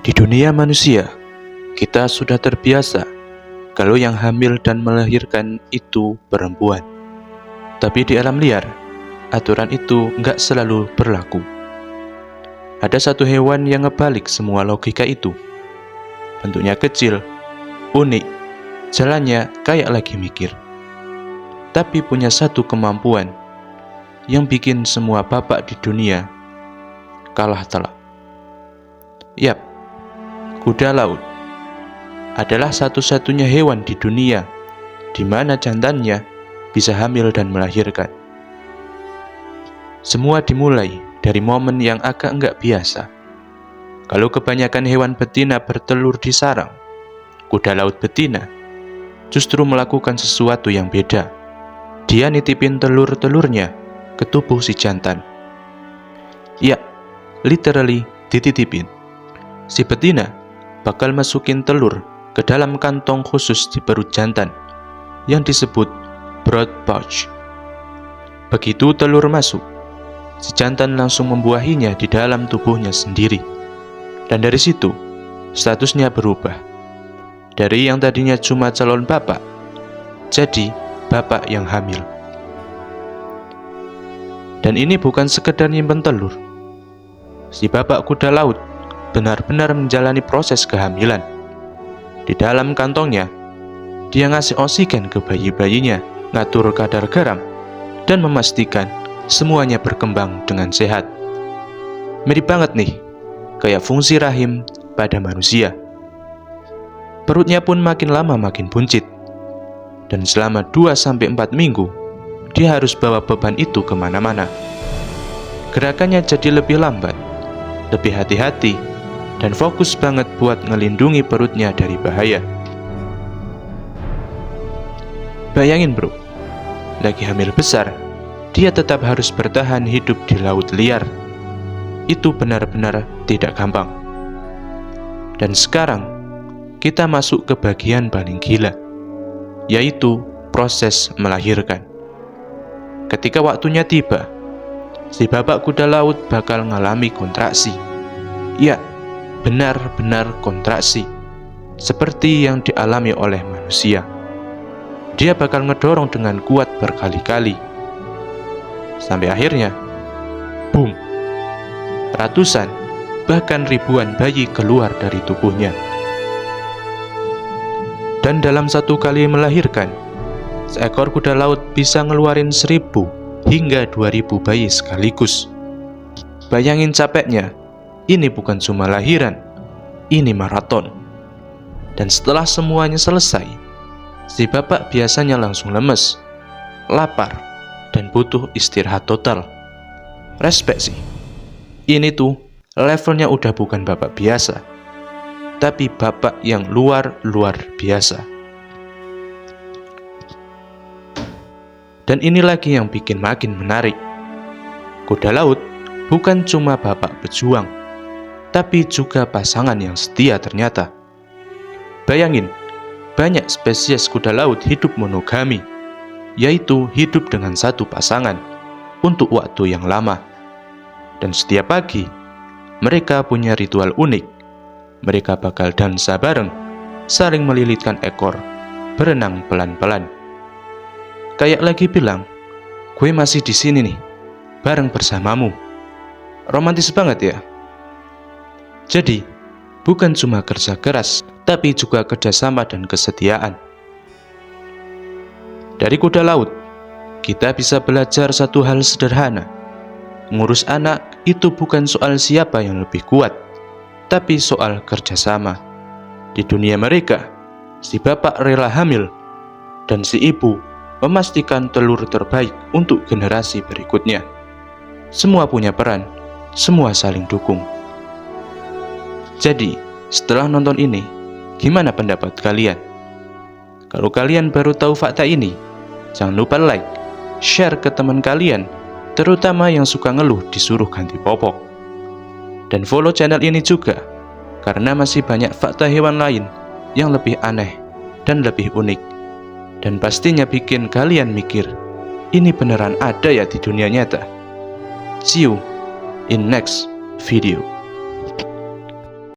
Di dunia manusia, kita sudah terbiasa kalau yang hamil dan melahirkan itu perempuan. Tapi di alam liar, aturan itu nggak selalu berlaku. Ada satu hewan yang ngebalik semua logika itu. Bentuknya kecil, unik, jalannya kayak lagi mikir. Tapi punya satu kemampuan yang bikin semua bapak di dunia kalah telak. Yap, kuda laut adalah satu-satunya hewan di dunia di mana jantannya bisa hamil dan melahirkan. Semua dimulai dari momen yang agak nggak biasa. Kalau kebanyakan hewan betina bertelur di sarang, kuda laut betina justru melakukan sesuatu yang beda. Dia nitipin telur-telurnya ke tubuh si jantan. Ya, literally dititipin. Si betina bakal masukin telur ke dalam kantong khusus di perut jantan yang disebut brood pouch. Begitu telur masuk, si jantan langsung membuahinya di dalam tubuhnya sendiri. Dan dari situ, statusnya berubah. Dari yang tadinya cuma calon bapak, jadi bapak yang hamil. Dan ini bukan sekedar nyimpen telur. Si bapak kuda laut benar-benar menjalani proses kehamilan. Di dalam kantongnya, dia ngasih oksigen ke bayi-bayinya, ngatur kadar garam, dan memastikan semuanya berkembang dengan sehat. Mirip banget nih, kayak fungsi rahim pada manusia. Perutnya pun makin lama makin buncit. Dan selama 2-4 minggu, dia harus bawa beban itu kemana-mana. Gerakannya jadi lebih lambat, lebih hati-hati, dan fokus banget buat ngelindungi perutnya dari bahaya. Bayangin bro, lagi hamil besar, dia tetap harus bertahan hidup di laut liar. Itu benar-benar tidak gampang. Dan sekarang, kita masuk ke bagian paling gila, yaitu proses melahirkan. Ketika waktunya tiba, si bapak kuda laut bakal ngalami kontraksi. Ya, benar-benar kontraksi, seperti yang dialami oleh manusia. Dia bakal ngedorong dengan kuat berkali-kali, sampai akhirnya, boom, ratusan, bahkan ribuan bayi keluar dari tubuhnya. Dan dalam satu kali melahirkan, seekor kuda laut bisa ngeluarin 1.000 hingga 2.000 bayi sekaligus. Bayangin capeknya. Ini bukan cuma lahiran, ini maraton. Dan setelah semuanya selesai, si bapak biasanya langsung lemes, lapar, dan butuh istirahat total. Respek sih. Ini tuh levelnya udah bukan bapak biasa, tapi bapak yang luar biasa. Dan ini lagi yang bikin makin menarik. Kuda laut bukan cuma bapak pejuang, tapi juga pasangan yang setia ternyata. Bayangin, banyak spesies kuda laut hidup monogami, yaitu hidup dengan satu pasangan untuk waktu yang lama. Dan setiap pagi, mereka punya ritual unik. Mereka bakal dansa bareng, saling melilitkan ekor, berenang pelan-pelan. Kayak lagi bilang, gue masih di sini nih, bareng bersamamu. Romantis banget ya. Jadi, bukan cuma kerja keras, tapi juga kerjasama dan kesetiaan. Dari kuda laut, kita bisa belajar satu hal sederhana. Ngurus anak itu bukan soal siapa yang lebih kuat, tapi soal kerjasama. Di dunia mereka, si bapak rela hamil, dan si ibu memastikan telur terbaik untuk generasi berikutnya. Semua punya peran, semua saling dukung. Jadi, setelah nonton ini, gimana pendapat kalian? Kalau kalian baru tahu fakta ini, jangan lupa like, share ke teman kalian, terutama yang suka ngeluh disuruh ganti popok. Dan follow channel ini juga, karena masih banyak fakta hewan lain yang lebih aneh dan lebih unik. Dan pastinya bikin kalian mikir, ini beneran ada ya di dunia nyata? See you in next video.